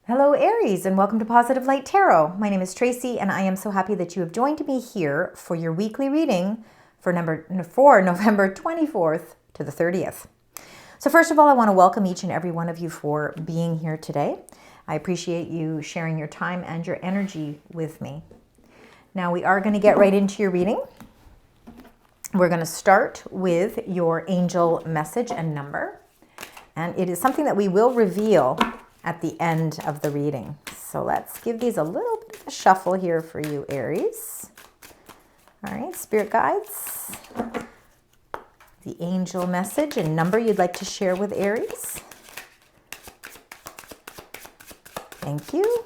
Hello Aries, and welcome to Positive Light Tarot. My name is Tracy and I am so happy that you have joined me here for your weekly reading for November 24th to the 30th. So first of all, I want to welcome each and every one of you for being here today. I appreciate you sharing your time and your energy with me. Now we are going to get right into your reading. We're going to start with your angel message and number. And it is something that we will reveal at the end of the reading. So let's give these a little bit of a shuffle here for you, Aries. All right, spirit guides. The angel message and number you'd like to share with Aries. Thank you.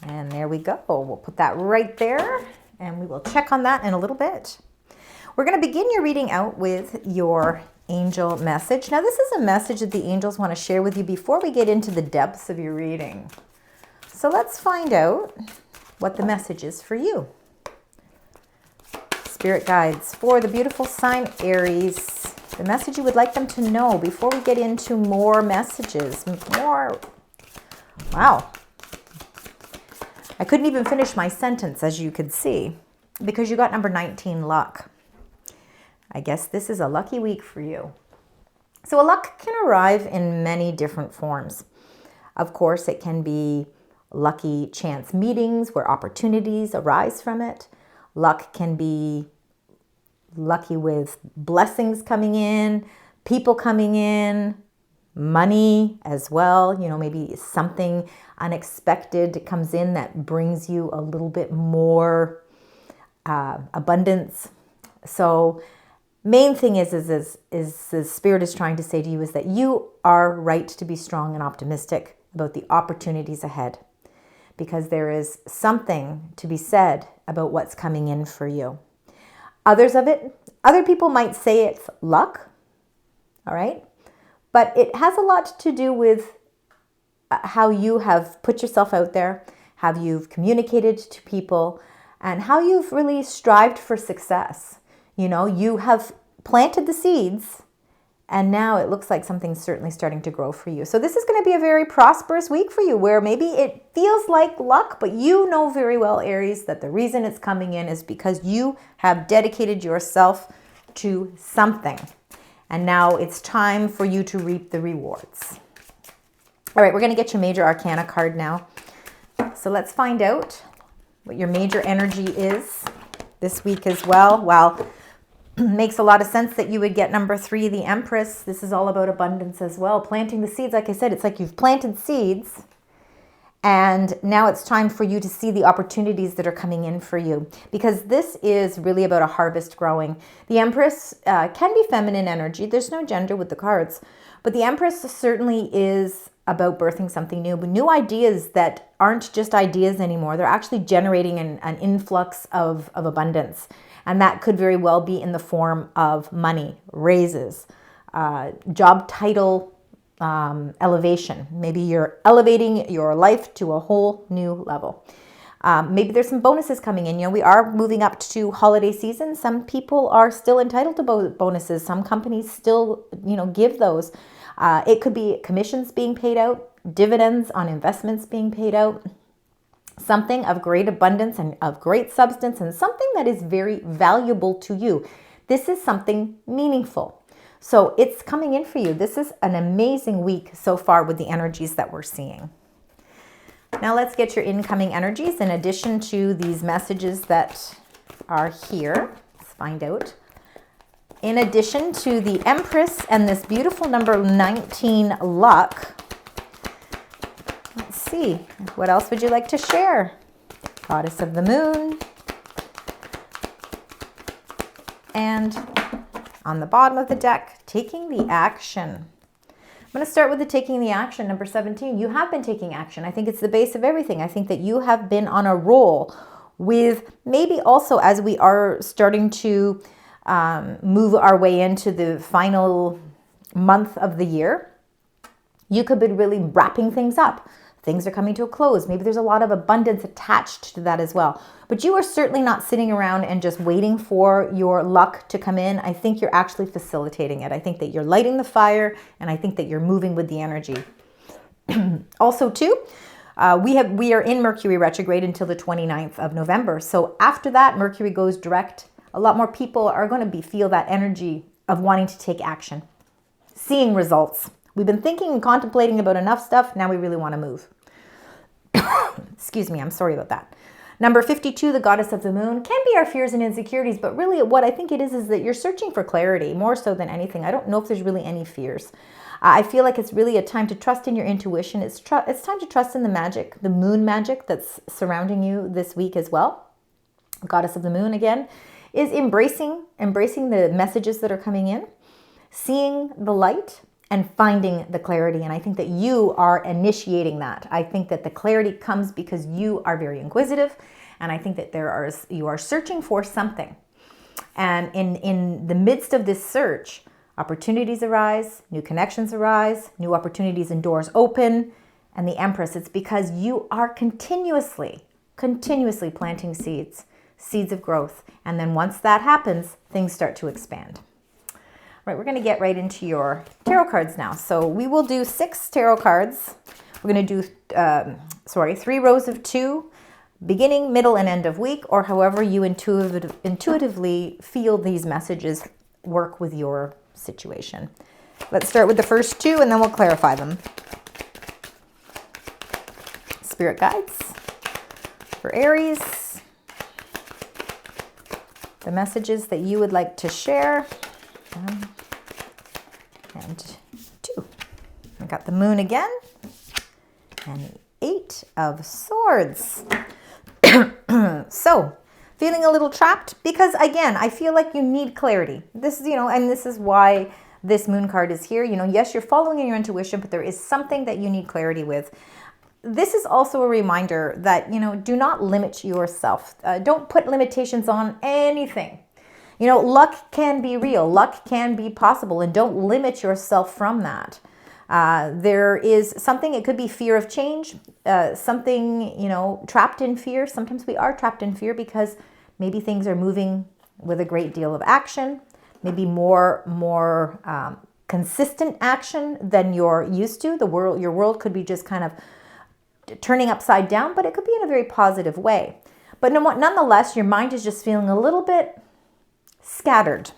And there we go. We'll put that right there and we will check on that in a little bit. We're going to begin your reading out with your angel message. Now, this is a message that the angels want to share with you before we get into the depths of your reading. So let's find out what the message is for you. Spirit guides for the beautiful sign Aries, the message you would like them to know before we get into more messages. Wow. I couldn't even finish my sentence, as you could see, because you got number 19, luck. I guess this is a lucky week for you. So a luck can arrive in many different forms. Of course, it can be lucky chance meetings where opportunities arise from it. Luck can be lucky with blessings coming in, people coming in, money as well. You know, maybe something unexpected comes in that brings you a little bit more abundance. So main thing is the spirit is trying to say to you is that you are right to be strong and optimistic about the opportunities ahead, because there is something to be said about what's coming in for you. Other people might say it's luck, all right? But it has a lot to do with how you have put yourself out there, how you've communicated to people, and how you've really strived for success. You know, you have planted the seeds and now it looks like something's certainly starting to grow for you. So this is going to be a very prosperous week for you where maybe it feels like luck, but you know very well, Aries, that the reason it's coming in is because you have dedicated yourself to something. And now it's time for you to reap the rewards. All right, we're going to get your major arcana card now. So let's find out what your major energy is this week as well. Wow. Makes a lot of sense that you would get number 3, the Empress. This is all about abundance as well. Planting the seeds, like I said, it's like you've planted seeds and now it's time for you to see the opportunities that are coming in for you, because this is really about a harvest growing. The Empress can be feminine energy. There's no gender with the cards, but the Empress certainly is about birthing something new, but new ideas that aren't just ideas anymore. They're actually generating an influx of abundance. And that could very well be in the form of money, raises, job title elevation. Maybe you're elevating your life to a whole new level. Maybe there's some bonuses coming in. You know, we are moving up to holiday season. Some people are still entitled to bonuses. Some companies still, give those. It could be commissions being paid out, dividends on investments being paid out. Something of great abundance and of great substance, and something that is very valuable to you. This is something meaningful. So it's coming in for you. This is an amazing week so far with the energies that we're seeing. Now let's get your incoming energies in addition to these messages that are here. Let's find out. In addition to the Empress and this beautiful number 19, luck. Let's see, what else would you like to share? Goddess of the Moon. And on the bottom of the deck, taking the action. I'm going to start with the taking the action, number 17. You have been taking action. I think it's the base of everything. I think that you have been on a roll with maybe also as we are starting to move our way into the final month of the year. You could be really wrapping things up. Things are coming to a close. Maybe there's a lot of abundance attached to that as well. But you are certainly not sitting around and just waiting for your luck to come in. I think you're actually facilitating it. I think that you're lighting the fire, and I think that you're moving with the energy. Also, too, we are in Mercury retrograde until the 29th of November. So after that, Mercury goes direct. A lot more people are going to feel that energy of wanting to take action, seeing results. We've been thinking and contemplating about enough stuff. Now we really want to move. Excuse me. I'm sorry about that. Number 52, the goddess of the moon, can be our fears and insecurities, but really what I think it is that you're searching for clarity more so than anything. I don't know if there's really any fears. I feel like it's really a time to trust in your intuition. It's time to trust in the magic, the moon magic that's surrounding you this week as well. Goddess of the moon, again, is embracing the messages that are coming in, seeing the light, and finding the clarity. And I think that you are initiating that. I think that the clarity comes because you are very inquisitive. And I think that you are searching for something. And in the midst of this search, opportunities arise, new connections arise, new opportunities and doors open. And the Empress, it's because you are continuously planting seeds of growth. And then once that happens, things start to expand. Right, we're going to get right into your tarot cards now. So we will do 6 tarot cards. We're going to do, 3 rows of 2, beginning, middle, and end of week, or however you intuitively feel these messages work with your situation. Let's start with the first 2, and then we'll clarify them. Spirit guides for Aries. The messages that you would like to share. 1 and 2. I got the moon again. And the 8 of swords. So, feeling a little trapped because, again, I feel like you need clarity. This, and this is why this moon card is here. Yes, you're following in your intuition, but there is something that you need clarity with. This is also a reminder that, do not limit yourself. Don't put limitations on anything. Luck can be real. Luck can be possible, and don't limit yourself from that. There is something, it could be fear of change, something, trapped in fear. Sometimes we are trapped in fear because maybe things are moving with a great deal of action, maybe more consistent action than you're used to. Your world could be just kind of turning upside down, but it could be in a very positive way. But nonetheless, your mind is just feeling a little bit scattered.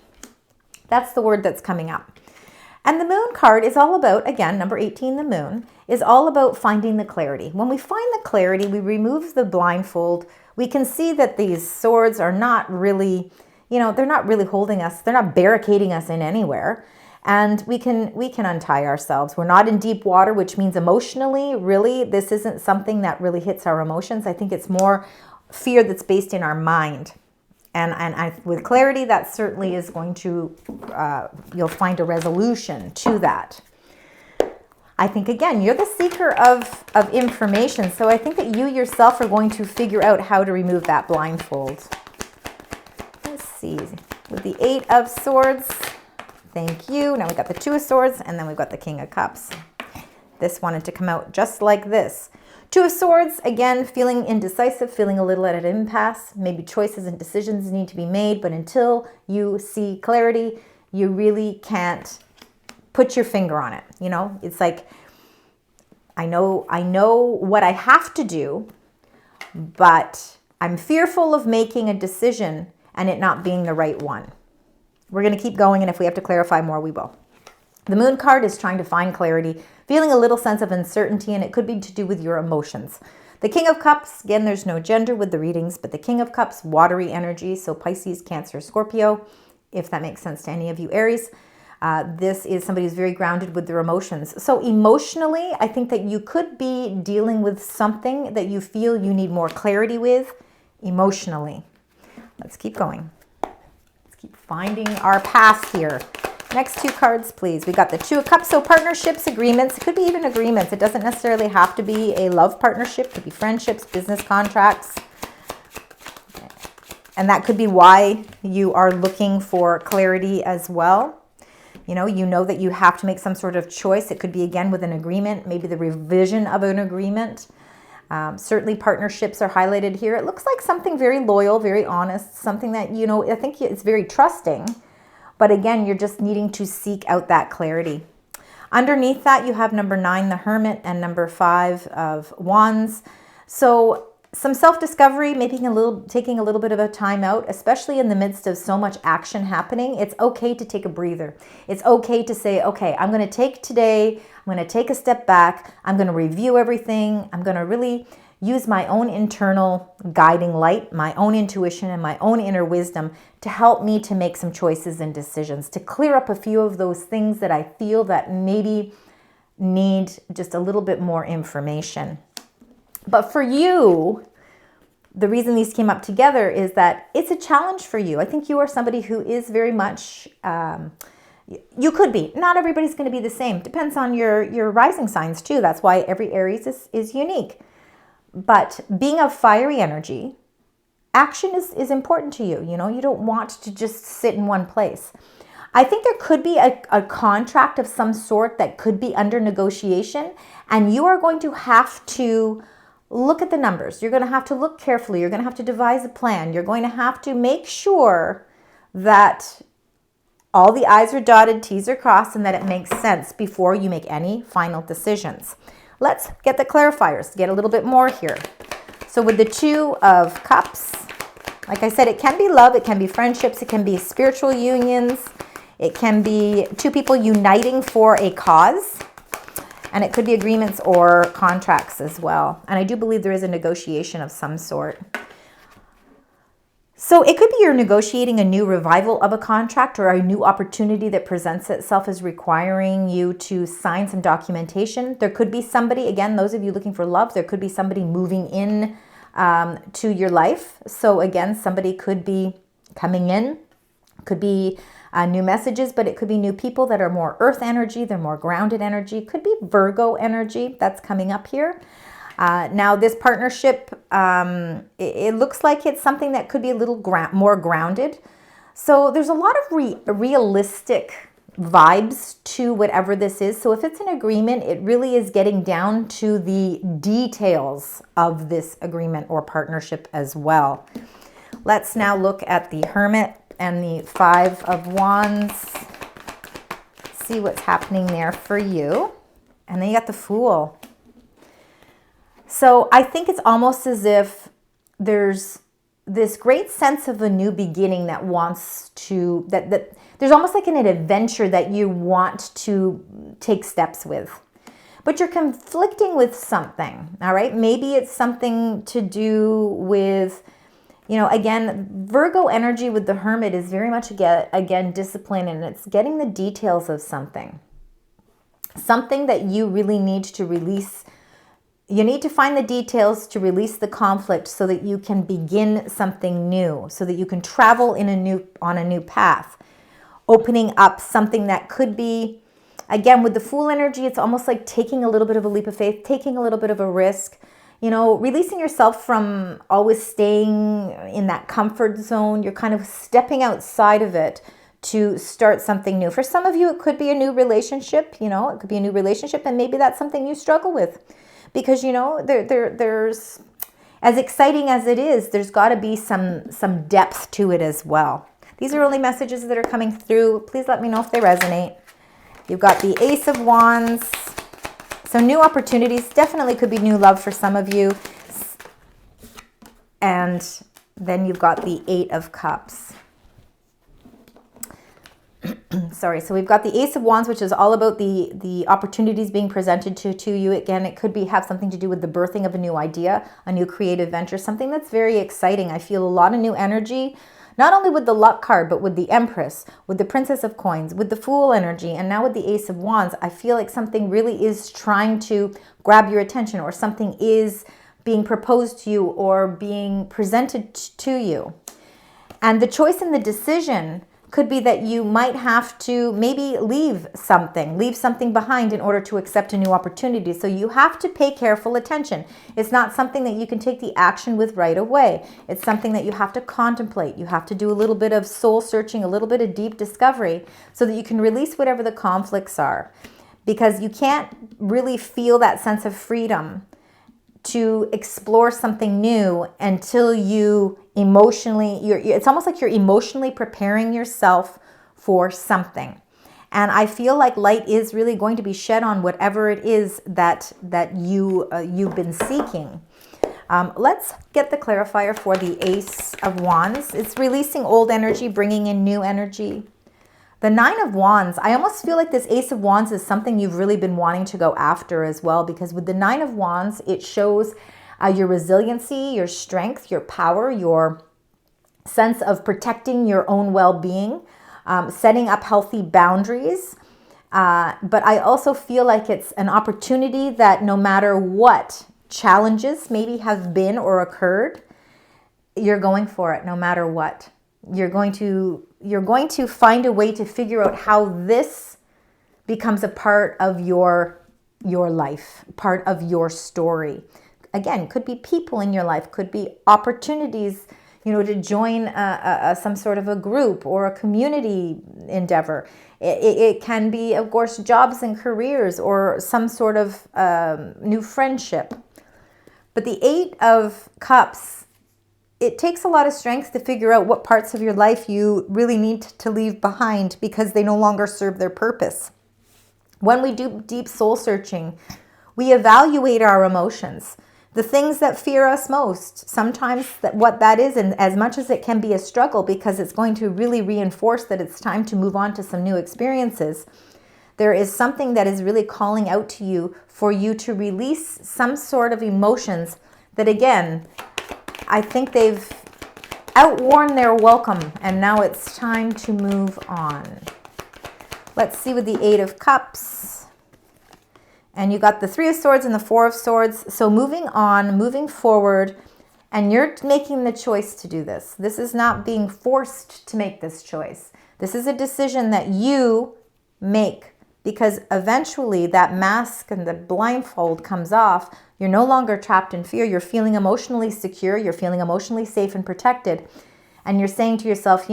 That's the word that's coming up. And the moon card is all about, again, number 18, the moon, is all about finding the clarity. When we find the clarity, we remove the blindfold. We can see that these swords are not really, they're not really holding us. They're not barricading us in anywhere. And we can untie ourselves. We're not in deep water, which means emotionally, really, this isn't something that really hits our emotions. I think it's more fear that's based in our mind. And with clarity, that certainly is going to, you'll find a resolution to that. I think, again, you're the seeker of information. So I think that you yourself are going to figure out how to remove that blindfold. Let's see. With the 8 of swords, thank you. Now we got the 2 of swords, and then we've got the King of Cups. This wanted to come out just like this. 2 of swords, again, feeling indecisive, feeling a little at an impasse. Maybe choices and decisions need to be made, but until you see clarity, you really can't put your finger on it. It's like, I know what I have to do, but I'm fearful of making a decision and it not being the right one. We're going to keep going, and if we have to clarify more, we will. The moon card is trying to find clarity, feeling a little sense of uncertainty, and it could be to do with your emotions. The King of Cups, again, there's no gender with the readings, but the King of Cups, watery energy, so Pisces, Cancer, Scorpio, if that makes sense to any of you Aries. This is somebody who's very grounded with their emotions. So emotionally, I think that you could be dealing with something that you feel you need more clarity with emotionally. Let's keep going. Let's keep finding our path here. Next 2 cards, please. We got the 2 of Cups, so partnerships, agreements. It could be even agreements. It doesn't necessarily have to be a love partnership. It could be friendships, business contracts. And that could be why you are looking for clarity as well. You know that you have to make some sort of choice. It could be, again, with an agreement, maybe the revision of an agreement. Certainly partnerships are highlighted here. It looks like something very loyal, very honest, something that, I think it's very trusting. But again, you're just needing to seek out that clarity. Underneath that, you have number 9, the Hermit, and number 5 of Wands. So some self-discovery, maybe taking a little bit of a time out, especially in the midst of so much action happening. It's okay to take a breather. It's okay to say, okay, I'm going to take today, I'm going to take a step back, I'm going to review everything, I'm going to really use my own internal guiding light, my own intuition, and my own inner wisdom to help me to make some choices and decisions, to clear up a few of those things that I feel that maybe need just a little bit more information. But for you, the reason these came up together is that it's a challenge for you. I think you are somebody who is very much, you could be. Not everybody's going to be the same. Depends on your rising signs too. That's why every Aries is unique. But being of fiery energy, action is important to you. You know, you don't want to just sit in one place. I think there could be a contract of some sort that could be under negotiation, and you are going to have to look at the numbers. You're going to have to look carefully. You're going to have to devise a plan. You're going to have to make sure that all the I's are dotted, T's are crossed, and that it makes sense before you make any final decisions. Let's get the clarifiers, get a little bit more here. So with the 2 of Cups, like I said, it can be love, it can be friendships, it can be spiritual unions, it can be 2 people uniting for a cause, and it could be agreements or contracts as well. And I do believe there is a negotiation of some sort. So it could be you're negotiating a new revival of a contract or a new opportunity that presents itself as requiring you to sign some documentation. There could be somebody, again, those of you looking for love, there could be somebody moving in to your life. So again, somebody could be coming in, could be new messages, but it could be new people that are more earth energy, they're more grounded energy, could be Virgo energy that's coming up here. Now this partnership, it looks like it's something that could be a little more grounded. So there's a lot of realistic vibes to whatever this is. So if it's an agreement, it really is getting down to the details of this agreement or partnership as well. Let's now look at the Hermit and the 5 of Wands. See what's happening there for you. And then you got the Fool. So I think it's almost as if there's this great sense of a new beginning that wants to, that there's almost like an adventure that you want to take steps with. But you're conflicting with something, all right? Maybe it's something to do with, you know, again, Virgo energy with the Hermit is very much, again, discipline, and it's getting the details of something. Something that you really need to release. You need to find the details to release the conflict so that you can begin something new, so that you can travel on a new path, opening up something that could be, again, with the Fool energy, it's almost like taking a little bit of a leap of faith, taking a little bit of a risk, you know, releasing yourself from always staying in that comfort zone. You're kind of stepping outside of it to start something new. For some of you, it could be a new relationship, you know, it could be a new relationship, and maybe that's something you struggle with. Because, you know, there's, as exciting as it is, there's got to be some depth to it as well. These are only messages that are coming through. Please let me know if they resonate. You've got the Ace of Wands. So new opportunities, definitely could be new love for some of you. And then you've got the 8 of Cups. Sorry, so we've got the Ace of Wands, which is all about the opportunities being presented to you. Again, it could have something to do with the birthing of a new idea, a new creative venture, something that's very exciting. I feel a lot of new energy, not only with the Luck card, but with the Empress, with the Princess of Coins, with the Fool energy, and now with the Ace of Wands. I feel like something really is trying to grab your attention, or something is being proposed to you or being presented to you. And the choice and the decision could be that you might have to maybe leave something behind in order to accept a new opportunity. So you have to pay careful attention. It's not something that you can take the action with right away. It's something that you have to contemplate. You have to do a little bit of soul searching, a little bit of deep discovery, so that you can release whatever the conflicts are. Because you can't really feel that sense of freedom to explore something new until you emotionally, it's almost like you're emotionally preparing yourself for something. And I feel like light is really going to be shed on whatever it is that you've been seeking. Let's get the clarifier for the Ace of Wands. It's releasing old energy, bringing in new energy. The Nine of Wands, I almost feel like this Ace of Wands is something you've really been wanting to go after as well, because with the Nine of Wands, it shows your resiliency, your strength, your power, your sense of protecting your own well-being, setting up healthy boundaries. But I also feel like it's an opportunity that no matter what challenges maybe have been or occurred, you're going for it no matter what. You're going to find a way to figure out how this becomes a part of your life, part of your story. Again, could be people in your life, could be opportunities, to join some sort of a group or a community endeavor. It can be, of course, jobs and careers or some sort of new friendship. But the Eight of Cups, it takes a lot of strength to figure out what parts of your life you really need to leave behind because they no longer serve their purpose. When we do deep soul searching, we evaluate our emotions, the things that fear us most. Sometimes what that is, and as much as it can be a struggle because it's going to really reinforce that it's time to move on to some new experiences, there is something that is really calling out to you for you to release some sort of emotions that, again, I think they've outworn their welcome, and now it's time to move on. Let's see with the Eight of Cups. And you got the Three of Swords and the Four of Swords. So moving on, moving forward, and you're making the choice to do this. This is not being forced to make this choice. This is a decision that you make, because eventually that mask and the blindfold comes off. You're no longer trapped in fear. You're feeling emotionally secure. You're feeling emotionally safe and protected. And you're saying to yourself,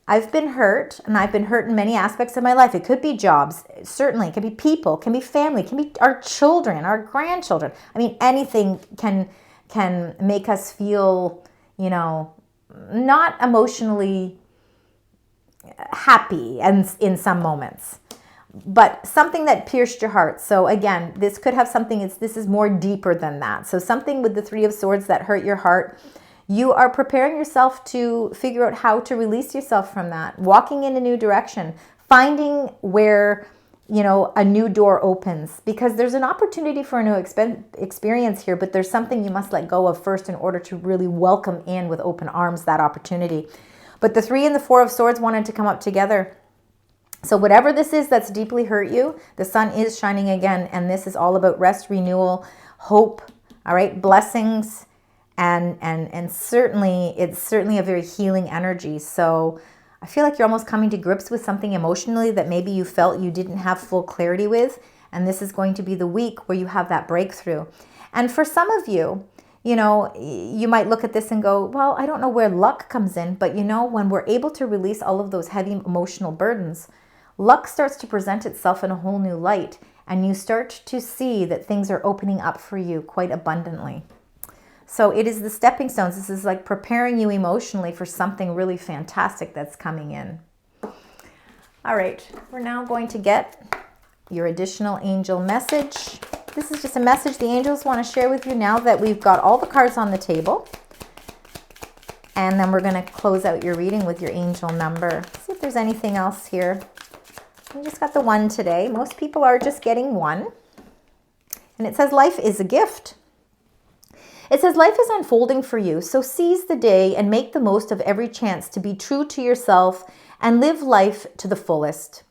I've been hurt, and I've been hurt in many aspects of my life. It could be jobs, certainly. It can be people, it can be family, it can be our children, our grandchildren. I mean, anything can make us feel, not emotionally happy and in some moments, but something that pierced your heart. So again, this could have something, this is more deeper than that. So something with the Three of Swords that hurt your heart, you are preparing yourself to figure out how to release yourself from that, walking in a new direction, finding where, a new door opens, because there's an opportunity for a new experience here, but there's something you must let go of first in order to really welcome in with open arms that opportunity. But the Three and the Four of Swords wanted to come up together. So whatever this is that's deeply hurt you, the sun is shining again, and this is all about rest, renewal, hope, all right, blessings, and certainly, it's certainly a very healing energy. So I feel like you're almost coming to grips with something emotionally that maybe you felt you didn't have full clarity with, and this is going to be the week where you have that breakthrough. And for some of you, you might look at this and go, well, I don't know where luck comes in, but when we're able to release all of those heavy emotional burdens, luck starts to present itself in a whole new light, and you start to see that things are opening up for you quite abundantly. So it is the stepping stones. This is like preparing you emotionally for something really fantastic that's coming in. All right, we're now going to get your additional angel message. This is just a message the angels want to share with you now that we've got all the cards on the table. And then we're going to close out your reading with your angel number. See if there's anything else here. We just got the 1 today. Most people are just getting 1. And it says life is a gift. It says life is unfolding for you, so seize the day and make the most of every chance to be true to yourself and live life to the fullest.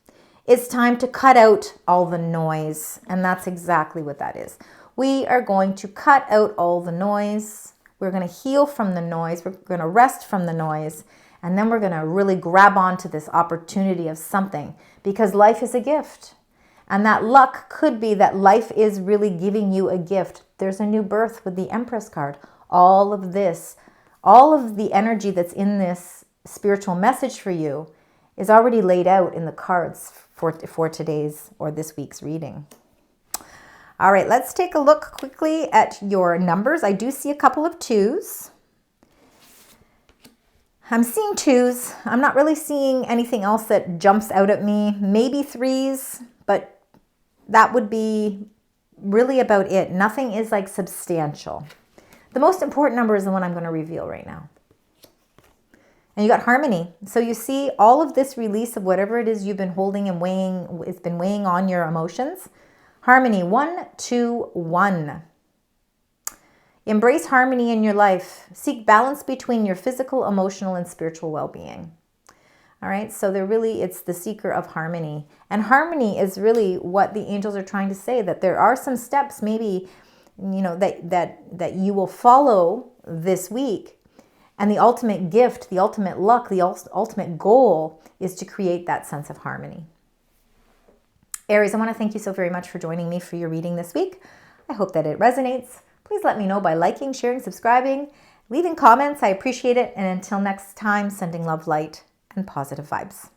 It's time to cut out all the noise, and that's exactly what that is. We are going to cut out all the noise. We're going to heal from the noise. We're going to rest from the noise, and then we're going to really grab onto this opportunity of something, because life is a gift. And that luck could be that life is really giving you a gift. There's a new birth with the Empress card. All of this, all of the energy that's in this spiritual message for you is already laid out in the cards for today's or this week's reading. All right, let's take a look quickly at your numbers. I do see a couple of 2s. I'm seeing 2s. I'm not really seeing anything else that jumps out at me. Maybe 3s, but that would be really about it. Nothing is like substantial. The most important number is the one I'm going to reveal right now. And you got harmony. So you see all of this release of whatever it is you've been holding and weighing, it's been weighing on your emotions. Harmony, 1, 2, 1. Embrace harmony in your life. Seek balance between your physical, emotional, and spiritual well-being. All right, so it's the seeker of harmony. And harmony is really what the angels are trying to say, that there are some steps maybe, that you will follow this week. And the ultimate gift, the ultimate luck, the ultimate goal is to create that sense of harmony. Aries, I want to thank you so very much for joining me for your reading this week. I hope that it resonates. Please let me know by liking, sharing, subscribing, leaving comments. I appreciate it. And until next time, sending love, light, and positive vibes.